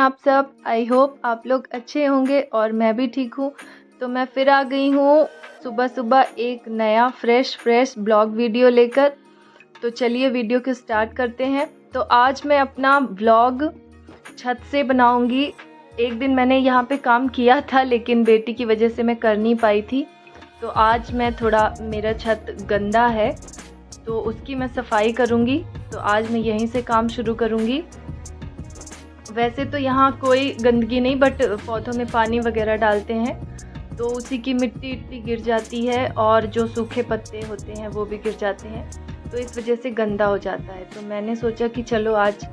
आप सब? I hope आप लोग अच्छे होंगे और मैं भी ठीक हूँ। तो मैं फिर आ गई हूँ सुबह सुबह एक नया फ्रेश ब्लॉग वीडियो लेकर। तो चलिए वीडियो को स्टार्ट करते हैं। तो आज मैं अपना ब्लॉग छत से बनाऊंगी। एक दिन मैंने यहाँ पे काम किया था लेकिन बेटी की वजह से मैं कर नहीं पाई थी। तो आज मैं मेरा छत गंदा है तो उसकी मैं सफाई करूँगी। तो आज मैं यहीं से काम शुरू करूँगी। वैसे तो यहाँ कोई गंदगी नहीं, बट पौधों में पानी वगैरह डालते हैं तो उसी की मिट्टी इट्टी गिर जाती है और जो सूखे पत्ते होते हैं वो भी गिर जाते हैं, तो इस वजह से गंदा हो जाता है। तो मैंने सोचा कि चलो आज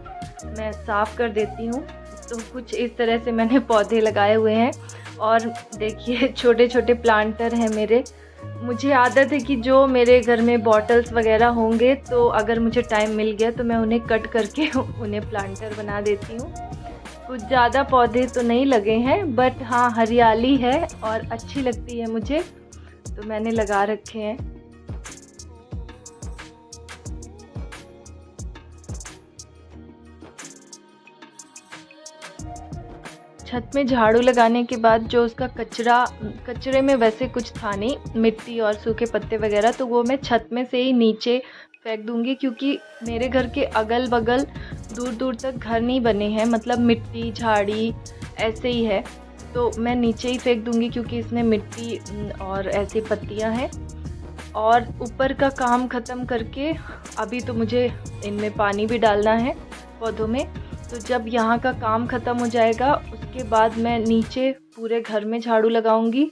मैं साफ़ कर देती हूँ। तो कुछ इस तरह से मैंने पौधे लगाए हुए हैं और देखिए छोटे छोटे प्लांटर हैं मेरे। मुझे आदत है कि जो मेरे घर में बॉटल्स वगैरह होंगे तो अगर मुझे टाइम मिल गया तो मैं उन्हें कट करके उन्हें प्लांटर बना देती हूँ। कुछ ज़्यादा पौधे तो नहीं लगे हैं, बट हाँ हरियाली है और अच्छी लगती है मुझे, तो मैंने लगा रखे हैं। छत में झाड़ू लगाने के बाद जो उसका कचरे में वैसे कुछ था नहीं, मिट्टी और सूखे पत्ते वगैरह, तो वो मैं छत में से ही नीचे फेंक दूंगी, क्योंकि मेरे घर के अगल बगल दूर दूर तक घर नहीं बने हैं, मतलब मिट्टी झाड़ी ऐसे ही है। तो मैं नीचे ही फेंक दूंगी क्योंकि इसमें मिट्टी और ऐसी पत्तियां हैं। और ऊपर का काम ख़त्म करके अभी तो मुझे इनमें पानी भी डालना है पौधों में। तो जब यहाँ का काम ख़त्म हो जाएगा उसके बाद मैं नीचे पूरे घर में झाड़ू लगाऊंगी।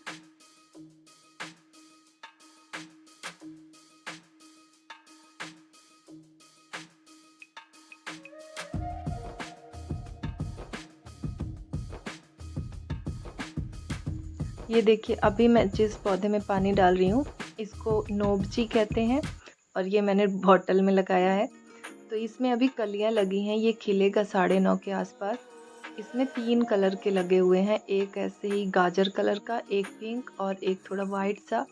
ये देखिए अभी मैं जिस पौधे में पानी डाल रही हूँ इसको नोबजी कहते हैं और ये मैंने बॉटल में लगाया है। तो इसमें अभी कलियाँ लगी हैं, ये खिलेगा 9:30 के आसपास। इसमें 3 कलर के लगे हुए हैं, एक ऐसे ही गाजर कलर का, एक पिंक और एक थोड़ा वाइट सा।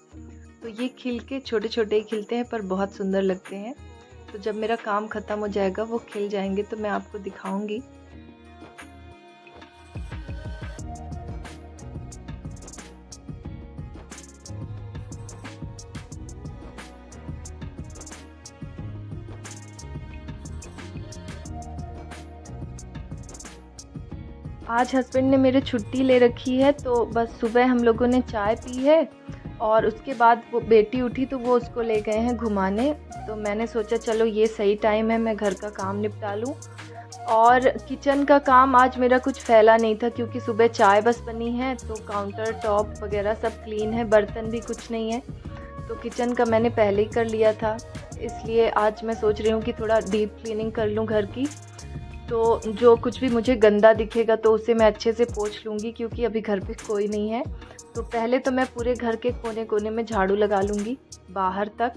तो ये खिल के छोटे छोटे ही खिलते हैं पर बहुत सुंदर लगते हैं। तो जब मेरा काम ख़त्म हो जाएगा वो खिल जाएंगे तो मैं आपको दिखाऊंगी। आज हस्बैंड ने मेरे छुट्टी ले रखी है तो बस सुबह हम लोगों ने चाय पी है और उसके बाद वो बेटी उठी तो वो उसको ले गए हैं घुमाने। तो मैंने सोचा चलो ये सही टाइम है, मैं घर का काम निपटा लूँ। और किचन का काम आज मेरा कुछ फैला नहीं था क्योंकि सुबह चाय बस बनी है, तो काउंटर टॉप वगैरह सब क्लीन है, बर्तन भी कुछ नहीं है। तो किचन का मैंने पहले ही कर लिया था, इसलिए आज मैं सोच रही हूँ कि थोड़ा डीप क्लीनिंग कर लूँ घर की। तो जो कुछ भी मुझे गंदा दिखेगा तो उसे मैं अच्छे से पोंछ लूँगी क्योंकि अभी घर पे कोई नहीं है। तो पहले तो मैं पूरे घर के कोने कोने में झाड़ू लगा लूँगी बाहर तक।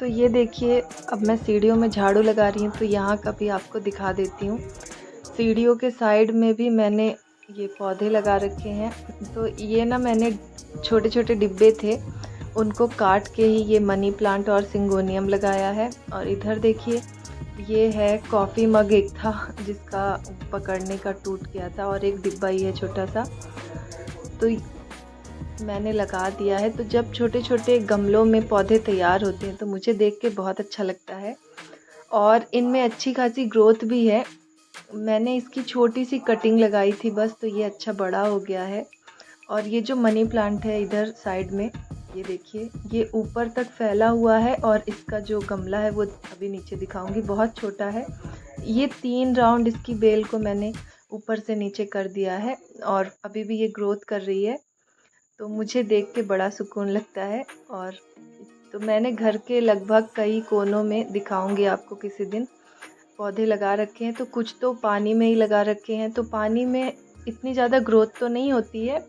तो ये देखिए अब मैं सीढ़ियों में झाड़ू लगा रही हूँ, तो यहाँ का भी आपको दिखा देती हूँ। सीढ़ियों के साइड में भी मैंने ये पौधे लगा रखे हैं। तो ये ना मैंने छोटे छोटे डिब्बे थे उनको काट के ही ये मनी प्लांट और सिंगोनियम लगाया है। और इधर देखिए ये है कॉफ़ी मग, एक था जिसका पकड़ने का टूट गया था और एक डिब्बा ही है छोटा सा, तो मैंने लगा दिया है। तो जब छोटे छोटे गमलों में पौधे तैयार होते हैं तो मुझे देख के बहुत अच्छा लगता है और इनमें अच्छी खासी ग्रोथ भी है। मैंने इसकी छोटी सी कटिंग लगाई थी बस, तो ये अच्छा बड़ा हो गया है। और ये जो मनी प्लांट है इधर साइड में, ये देखिए ये ऊपर तक फैला हुआ है और इसका जो गमला है वो अभी नीचे दिखाऊंगी, बहुत छोटा है। ये 3 राउंड इसकी बेल को मैंने ऊपर से नीचे कर दिया है और अभी भी ये ग्रोथ कर रही है, तो मुझे देख के बड़ा सुकून लगता है। और तो मैंने घर के लगभग कई कोनों में दिखाऊंगी आपको किसी दिन पौधे लगा रखे हैं। तो कुछ तो पानी में ही लगा रखे हैं, तो पानी में इतनी ज़्यादा ग्रोथ तो नहीं होती है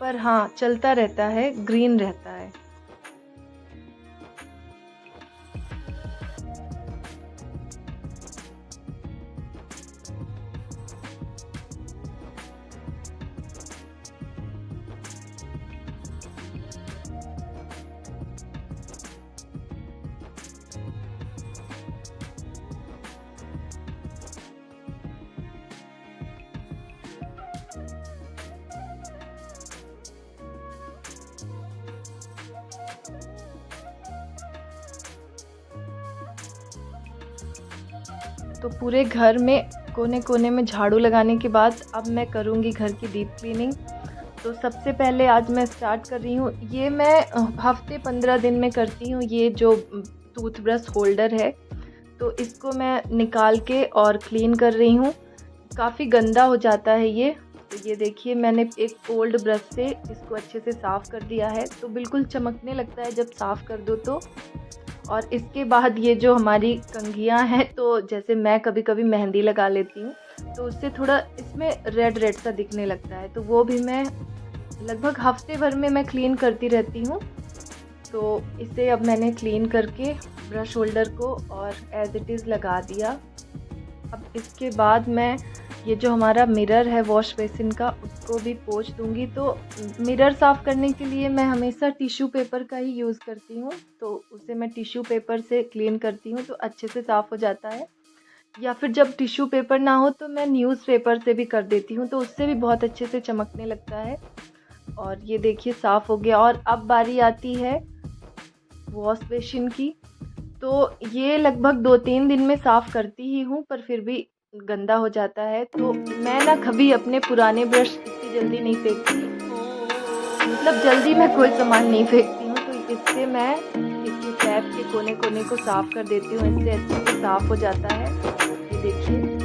पर हाँ चलता रहता है, ग्रीन रहता है। तो पूरे घर में कोने कोने में झाड़ू लगाने के बाद अब मैं करूँगी घर की डीप क्लीनिंग। तो सबसे पहले आज मैं स्टार्ट कर रही हूँ, ये मैं हफ्ते 15 दिन में करती हूँ। ये जो टूथब्रश होल्डर है तो इसको मैं निकाल के और क्लीन कर रही हूँ। काफ़ी गंदा हो जाता है ये। तो ये देखिए मैंने एक ओल्ड ब्रश से इसको अच्छे से साफ़ कर दिया है, तो बिल्कुल चमकने लगता है जब साफ़ कर दो तो। और इसके बाद ये जो हमारी कंघियाँ हैं, तो जैसे मैं कभी कभी मेहंदी लगा लेती हूँ तो उससे थोड़ा इसमें रेड रेड सा दिखने लगता है, तो वो भी मैं लगभग हफ्ते भर में मैं क्लीन करती रहती हूँ। तो इसे अब मैंने क्लीन करके ब्रश होल्डर को और एज इट इज़ लगा दिया। अब इसके बाद मैं ये जो हमारा मिरर है वॉश बेसिन का, उसको भी पोंछ दूंगी। तो मिरर साफ़ करने के लिए मैं हमेशा टिश्यू पेपर का ही यूज़ करती हूँ, तो उसे मैं टिश्यू पेपर से क्लीन करती हूँ तो अच्छे से साफ़ हो जाता है। या फिर जब टिश्यू पेपर ना हो तो मैं न्यूज़पेपर से भी कर देती हूँ, तो उससे भी बहुत अच्छे से चमकने लगता है। और ये देखिए साफ़ हो गया। और अब बारी आती है वॉश बेसिन की। तो ये लगभग 2-3 दिन में साफ़ करती ही हूँ, पर फिर भी गंदा हो जाता है। तो मैं ना कभी अपने पुराने ब्रश इतनी जल्दी नहीं फेंकती, मतलब जल्दी मैं कोई सामान नहीं फेंकती हूँ। तो इससे मैं इसके कैप के कोने कोने को साफ़ कर देती हूँ, इससे अच्छे से साफ़ हो जाता है। ये देखिए।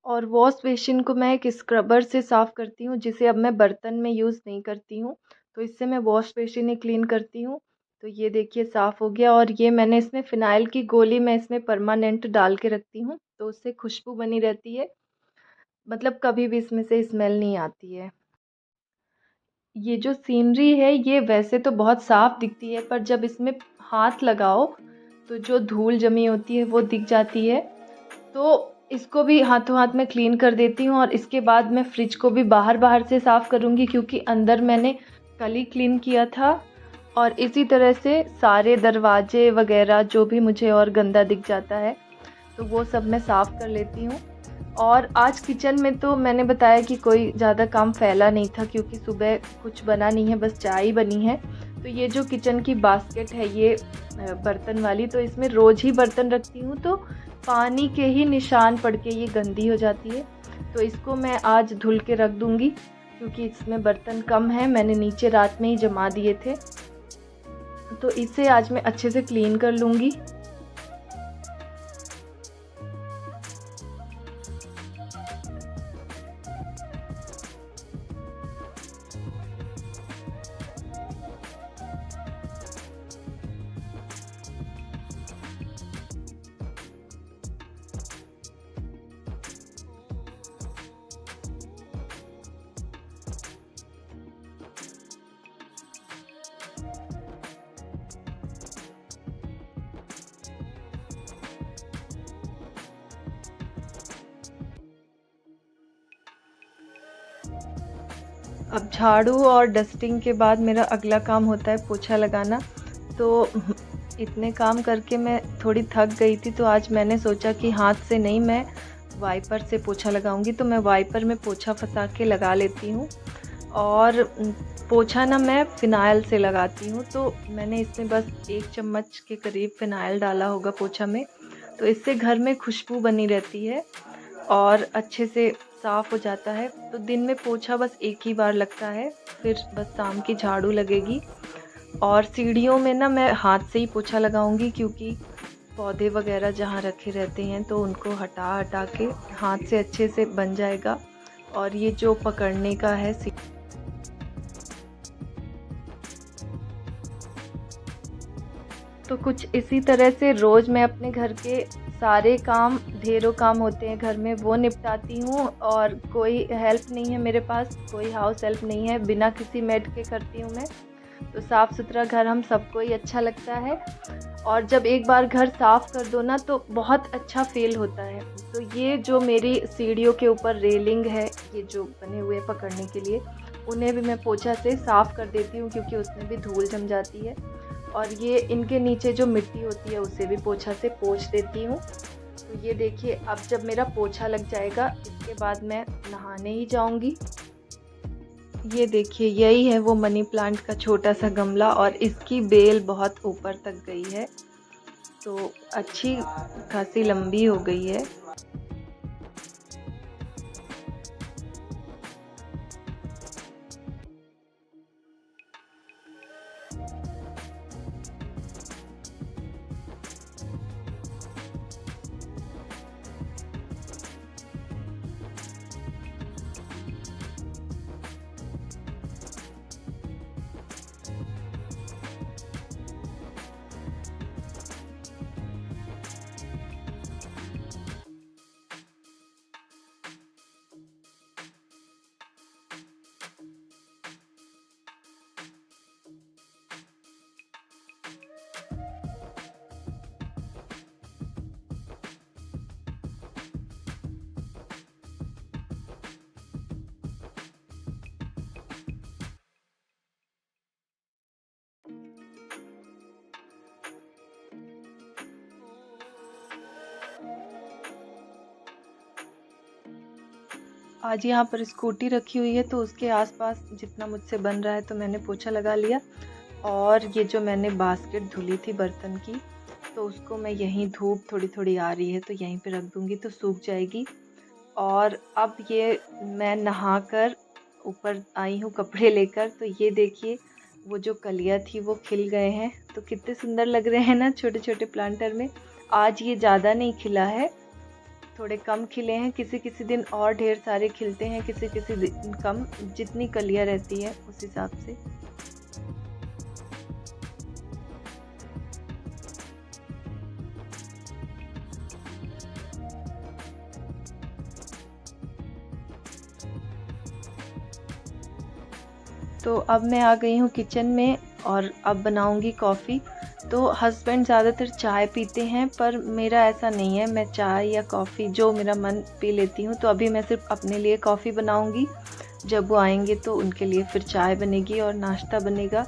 और वॉश बेसिन को मैं एक स्क्रबर से साफ़ करती हूँ, जिसे अब मैं बर्तन में यूज़ नहीं करती हूँ। तो इससे मैं वॉश बेसिन ही क्लीन करती हूँ। तो ये देखिए साफ़ हो गया। और ये मैंने इसमें फ़िनाइल की गोली मैं इसमें परमानेंट डाल के रखती हूँ, तो उससे खुशबू बनी रहती है, मतलब कभी भी इसमें से स्मेल नहीं आती है। ये जो सीनरी है ये वैसे तो बहुत साफ़ दिखती है, पर जब इसमें हाथ लगाओ तो जो धूल जमी होती है वो दिख जाती है। तो इसको भी हाथों हाथ में क्लीन कर देती हूँ। और इसके बाद मैं फ्रिज को भी बाहर बाहर से साफ़ करूँगी, क्योंकि अंदर मैंने कल ही क्लीन किया था। और इसी तरह से सारे दरवाजे वगैरह जो भी मुझे और गंदा दिख जाता है तो वो सब मैं साफ़ कर लेती हूँ। और आज किचन में तो मैंने बताया कि कोई ज़्यादा काम फैला नहीं था, क्योंकि सुबह कुछ बना नहीं है, बस चाय ही बनी है। तो ये जो किचन की बास्केट है ये बर्तन वाली, तो इसमें रोज़ ही बर्तन रखती हूँ, तो पानी के ही निशान पड़ के ये गंदी हो जाती है। तो इसको मैं आज धुल के रख दूँगी, क्योंकि इसमें बर्तन कम है, मैंने नीचे रात में ही जमा दिए थे। तो इसे आज मैं अच्छे से क्लीन कर लूँगी। अब झाड़ू और डस्टिंग के बाद मेरा अगला काम होता है पोछा लगाना। तो इतने काम करके मैं थोड़ी थक गई थी, तो आज मैंने सोचा कि हाथ से नहीं, मैं वाइपर से पोछा लगाऊंगी। तो मैं वाइपर में पोछा फंसा के लगा लेती हूँ। और पोछा ना मैं फ़िनाइल से लगाती हूँ, तो मैंने इसमें बस 1 चम्मच के करीब फ़िनाइल डाला होगा पोछा में। तो इससे घर में खुशबू बनी रहती है और अच्छे से साफ़ हो जाता है। तो दिन में पोछा बस एक ही बार लगता है, फिर बस शाम की झाड़ू लगेगी। और सीढ़ियों में ना मैं हाथ से ही पोछा लगाऊंगी, क्योंकि पौधे वगैरह जहाँ रखे रहते हैं तो उनको हटा हटा के हाथ से अच्छे से बन जाएगा। और ये जो पकड़ने का है तो कुछ इसी तरह से रोज़ मैं अपने घर के सारे काम, ढेरों काम होते हैं घर में, वो निपटाती हूँ। और कोई हेल्प नहीं है मेरे पास, कोई हाउस हेल्प नहीं है, बिना किसी मेड के करती हूँ मैं। तो साफ़ सुथरा घर हम सबको ही अच्छा लगता है। और जब एक बार घर साफ़ कर दो ना तो बहुत अच्छा फ़ील होता है। तो ये जो मेरी सीढ़ियों के ऊपर रेलिंग है, ये जो बने हुए पकड़ने के लिए, उन्हें भी मैं पोछा से साफ़ कर देती हूँ, क्योंकि उसमें भी धूल जम जाती है। और ये इनके नीचे जो मिट्टी होती है उसे भी पोछा से पोंछ देती हूँ। तो ये देखिए अब जब मेरा पोछा लग जाएगा, इसके बाद मैं नहाने ही जाऊँगी। ये देखिए, यही है वो मनी प्लांट का छोटा सा गमला और इसकी बेल बहुत ऊपर तक गई है, तो अच्छी खासी लंबी हो गई है। आज यहाँ पर स्कूटी रखी हुई है, तो उसके आसपास जितना मुझसे बन रहा है तो मैंने पोछा लगा लिया। और ये जो मैंने बास्केट धुली थी बर्तन की, तो उसको मैं यहीं, धूप थोड़ी थोड़ी आ रही है तो यहीं पे रख दूँगी तो सूख जाएगी। और अब ये मैं नहाकर ऊपर आई हूँ कपड़े लेकर, तो ये देखिए वो जो कलियाँ थी वो खिल गए हैं, तो कितने सुंदर लग रहे हैं ना छोटे छोटे प्लांटर में। आज ये ज़्यादा नहीं खिला है, थोड़े कम खिले हैं, किसी किसी दिन और ढेर सारे खिलते हैं, किसी किसी दिन कम, जितनी कलियाँ रहती है उस हिसाब से। तो अब मैं आ गई हूँ किचन में और अब बनाऊँगी कॉफ़ी। तो हस्बैंड ज़्यादातर चाय पीते हैं, पर मेरा ऐसा नहीं है, मैं चाय या कॉफ़ी जो मेरा मन पी लेती हूँ। तो अभी मैं सिर्फ अपने लिए कॉफ़ी बनाऊँगी, जब वो आएंगे तो उनके लिए फिर चाय बनेगी और नाश्ता बनेगा।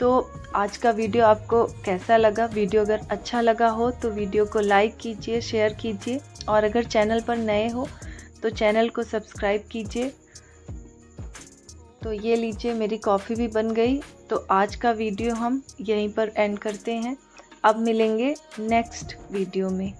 तो आज का वीडियो आपको कैसा लगा? वीडियो अगर अच्छा लगा हो तो वीडियो को लाइक कीजिए, शेयर कीजिए, और अगर चैनल पर नए हो तो चैनल को सब्सक्राइब कीजिए। तो ये लीजिए, मेरी कॉफ़ी भी बन गई। तो आज का वीडियो हम यहीं पर एंड करते हैं। अब मिलेंगे नेक्स्ट वीडियो में।